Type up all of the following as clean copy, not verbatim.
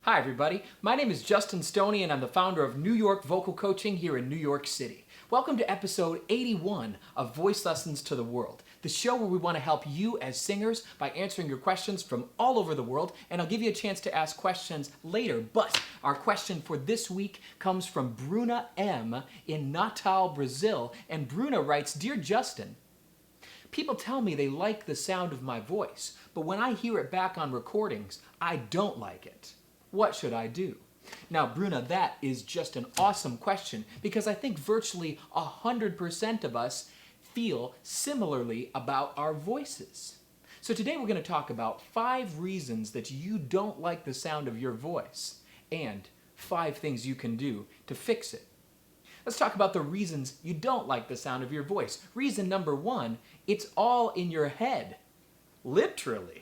Hi everybody, my name is Justin Stoney and I'm the founder of New York Vocal Coaching here in New York City. Welcome to episode 81 of Voice Lessons to the World, the show where we want to help you as singers by answering your questions from all over the world, and I'll give you a chance to ask questions later, but our question for this week comes from Bruna M. in Natal, Brazil, and Bruna writes, "Dear Justin, people tell me they like the sound of my voice, but when I hear it back on recordings, I don't like it. What should I do?" Now, Bruna, that is just an awesome question because I think virtually 100% of us feel similarly about our voices. So today we're going to talk about 5 reasons that you don't like the sound of your voice and 5 things you can do to fix it. Let's talk about the reasons you don't like the sound of your voice. Reason number 1, it's all in your head. Literally.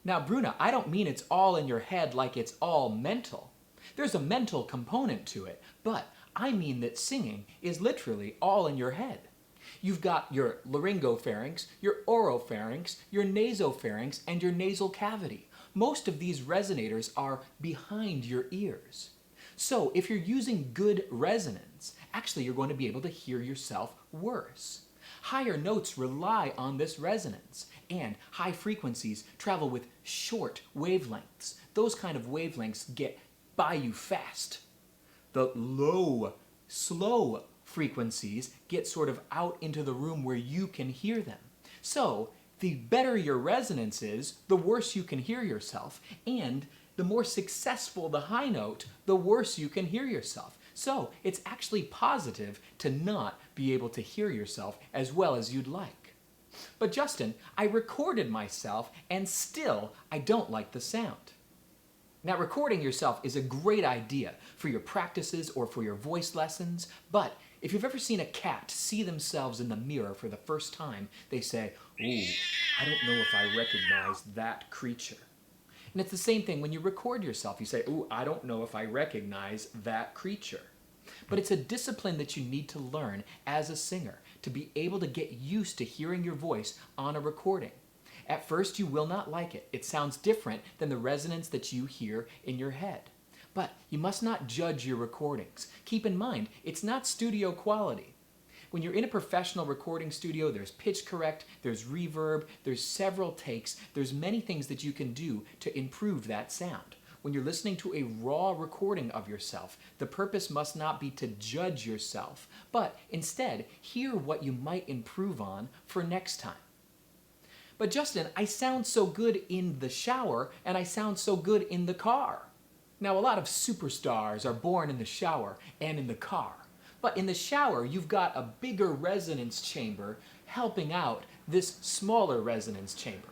Now, Bruna, I don't mean it's all in your head like it's all mental. There's a mental component to it, but I mean that singing is literally all in your head. You've got your laryngopharynx, your oropharynx, your nasopharynx, and your nasal cavity. Most of these resonators are behind your ears. So if you're using good resonance, actually you're going to be able to hear yourself worse. Higher notes rely on this resonance, and high frequencies travel with short wavelengths. Those kind of wavelengths get by you fast. The low, slow frequencies get sort of out into the room where you can hear them. So, the better your resonance is, the worse you can hear yourself, and the more successful the high note, the worse you can hear yourself. So it's actually positive to not be able to hear yourself as well as you'd like. But Justin, I recorded myself and still I don't like the sound. Now, recording yourself is a great idea for your practices or for your voice lessons, but if you've ever seen a cat see themselves in the mirror for the first time, they say, "Ooh, I don't know if I recognize that creature." And it's the same thing when you record yourself. You say, "Ooh, I don't know if I recognize that creature." But it's a discipline that you need to learn as a singer to be able to get used to hearing your voice on a recording. At first, you will not like it. It sounds different than the resonance that you hear in your head. But you must not judge your recordings. Keep in mind, it's not studio quality. When you're in a professional recording studio, there's pitch correct, there's reverb, there's several takes, there's many things that you can do to improve that sound. When you're listening to a raw recording of yourself, the purpose must not be to judge yourself, but instead hear what you might improve on for next time. But Justin, I sound so good in the shower and I sound so good in the car. Now, a lot of superstars are born in the shower and in the car. But in the shower, you've got a bigger resonance chamber helping out this smaller resonance chamber.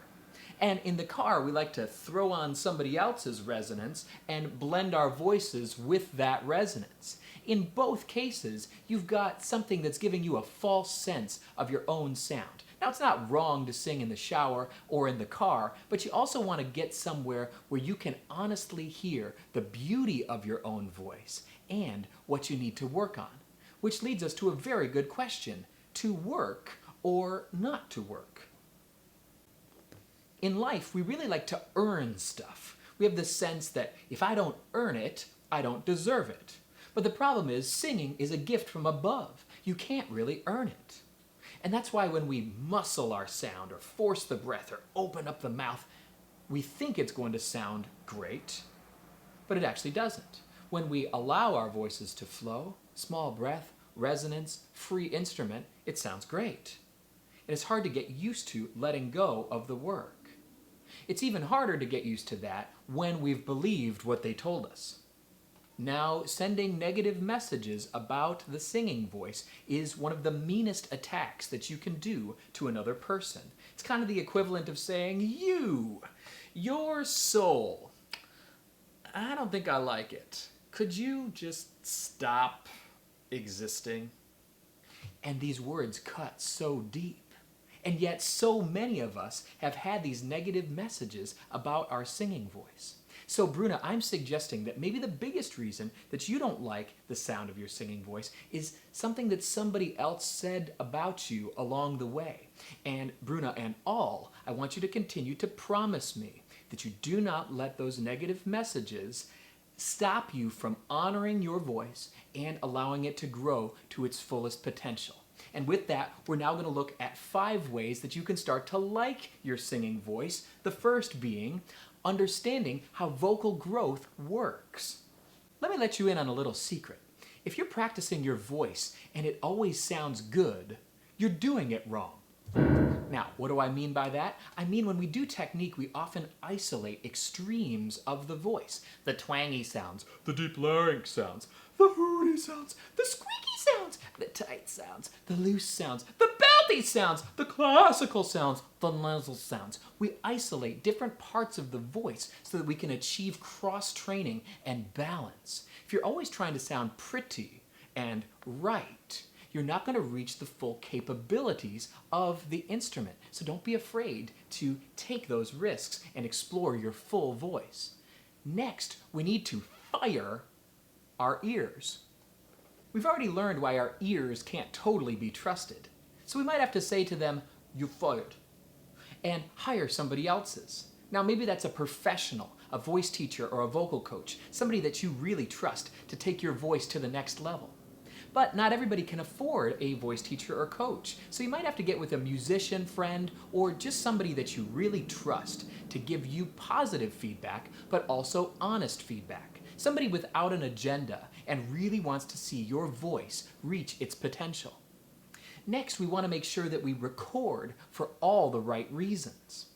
And in the car, we like to throw on somebody else's resonance and blend our voices with that resonance. In both cases, you've got something that's giving you a false sense of your own sound. Now, it's not wrong to sing in the shower or in the car, but you also want to get somewhere where you can honestly hear the beauty of your own voice and what you need to work on. Which leads us to a very good question: to work or not to work? In life, we really like to earn stuff. We have this sense that if I don't earn it, I don't deserve it. But the problem is, singing is a gift from above. You can't really earn it. And that's why when we muscle our sound or force the breath or open up the mouth, we think it's going to sound great, but it actually doesn't. When we allow our voices to flow, small breath, resonance, free instrument, it sounds great. And it's hard to get used to letting go of the work. It's even harder to get used to that when we've believed what they told us. Now, sending negative messages about the singing voice is one of the meanest attacks that you can do to another person. It's kind of the equivalent of saying, your soul, I don't think I like it. Could you just stop existing? And these words cut so deep. And yet so many of us have had these negative messages about our singing voice. So Bruna, I'm suggesting that maybe the biggest reason that you don't like the sound of your singing voice is something that somebody else said about you along the way. And Bruna and all, I want you to continue to promise me that you do not let those negative messages stop you from honoring your voice and allowing it to grow to its fullest potential. And with that, we're now going to look at 5 ways that you can start to like your singing voice. The first being understanding how vocal growth works. Let me let you in on a little secret. If you're practicing your voice and it always sounds good, you're doing it wrong. Now, what do I mean by that? I mean when we do technique, we often isolate extremes of the voice. The twangy sounds, the deep larynx sounds, the hooty sounds, the squeaky sounds, the tight sounds, the loose sounds, the belty sounds, the classical sounds, the nasal sounds. We isolate different parts of the voice so that we can achieve cross-training and balance. If you're always trying to sound pretty and right, you're not going to reach the full capabilities of the instrument. So don't be afraid to take those risks and explore your full voice. Next, we need to fire our ears. We've already learned why our ears can't totally be trusted. So we might have to say to them, "You're fired," and hire somebody else's. Now maybe that's a professional, a voice teacher or a vocal coach, somebody that you really trust to take your voice to the next level. But not everybody can afford a voice teacher or coach. So you might have to get with a musician friend or just somebody that you really trust to give you positive feedback, but also honest feedback. Somebody without an agenda and really wants to see your voice reach its potential. Next, we want to make sure that we record for all the right reasons.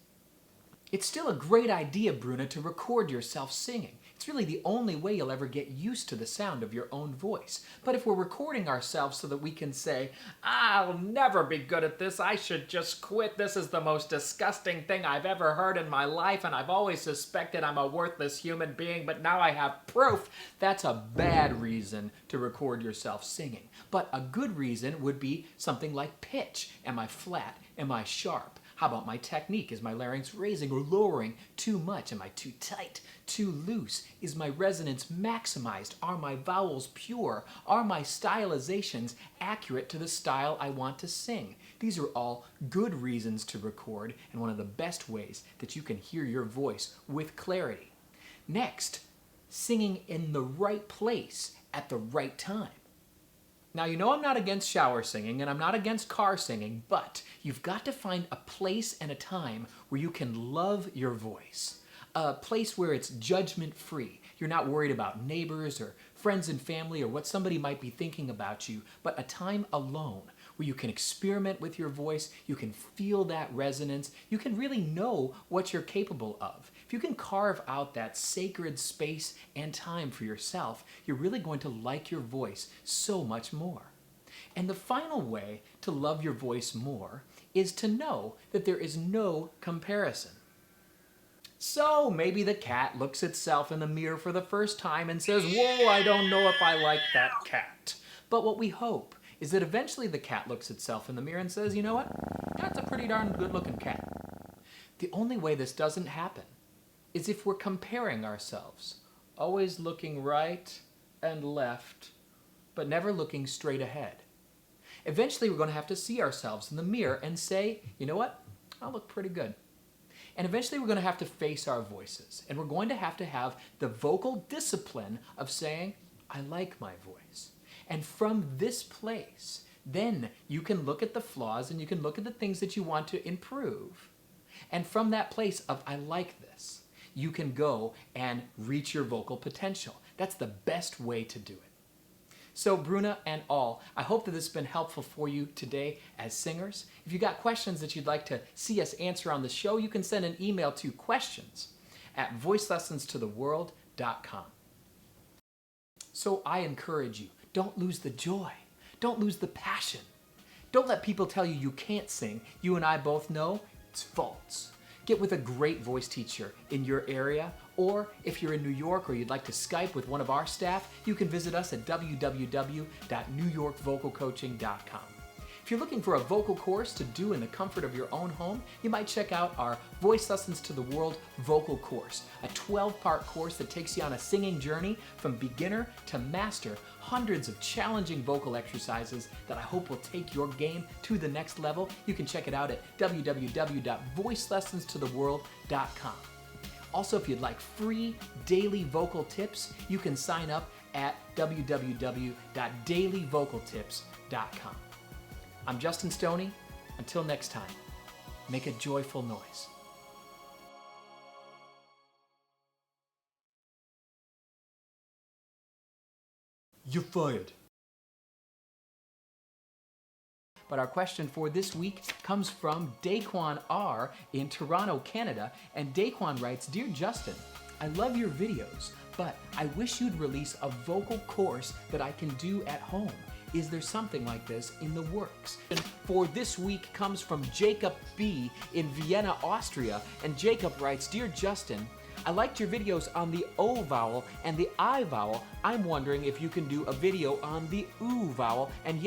It's still a great idea, Bruna, to record yourself singing. It's really the only way you'll ever get used to the sound of your own voice. But if we're recording ourselves so that we can say, "I'll never be good at this, I should just quit, this is the most disgusting thing I've ever heard in my life, and I've always suspected I'm a worthless human being, but now I have proof," that's a bad reason to record yourself singing. But a good reason would be something like pitch. Am I flat? Am I sharp? How about my technique? Is my larynx raising or lowering too much? Am I too tight? Too loose? Is my resonance maximized? Are my vowels pure? Are my stylizations accurate to the style I want to sing? These are all good reasons to record and one of the best ways that you can hear your voice with clarity. Next, singing in the right place at the right time. Now, you know I'm not against shower singing and I'm not against car singing, but you've got to find a place and a time where you can love your voice. A place where it's judgment-free. You're not worried about neighbors or friends and family or what somebody might be thinking about you, but a time alone where you can experiment with your voice, you can feel that resonance, you can really know what you're capable of. If you can carve out that sacred space and time for yourself, you're really going to like your voice so much more. And the final way to love your voice more is to know that there is no comparison. So maybe the cat looks itself in the mirror for the first time and says, "Whoa, I don't know if I like that cat." But what we hope is that eventually the cat looks itself in the mirror and says, "You know what? That's a pretty darn good looking cat." The only way this doesn't happen is if we're comparing ourselves, always looking right and left, but never looking straight ahead. Eventually we're going to have to see ourselves in the mirror and say, "You know what? I look pretty good." And eventually we're going to have to face our voices, and we're going to have the vocal discipline of saying, "I like my voice." And from this place, then you can look at the flaws and you can look at the things that you want to improve. And from that place of "I like this," you can go and reach your vocal potential. That's the best way to do it. So Bruna and all, I hope that this has been helpful for you today as singers. If you got questions that you'd like to see us answer on the show, you can send an email to questions@voicelessonstotheworld.com. So I encourage you, don't lose the joy. Don't lose the passion. Don't let people tell you you can't sing. You and I both know it's false. Get with a great voice teacher in your area, or if you're in New York or you'd like to Skype with one of our staff, you can visit us at www.newyorkvocalcoaching.com. If you're looking for a vocal course to do in the comfort of your own home, you might check out our Voice Lessons to the World vocal course, a 12-part course that takes you on a singing journey from beginner to master, hundreds of challenging vocal exercises that I hope will take your game to the next level. You can check it out at www.voicelessonstotheworld.com. Also, if you'd like free daily vocal tips, you can sign up at www.dailyvocaltips.com. I'm Justin Stoney. Until next time, make a joyful noise. You're fired. But our question for this week comes from Daquan R. in Toronto, Canada. And Daquan writes, Dear Justin, I love your videos, but I wish you'd release a vocal course that I can do at home. Is there something like this in the works? And for this week comes from Jacob B. in Vienna, Austria. And Jacob writes, Dear Justin, I liked your videos on the O vowel and the I vowel. I'm wondering if you can do a video on the OO vowel, and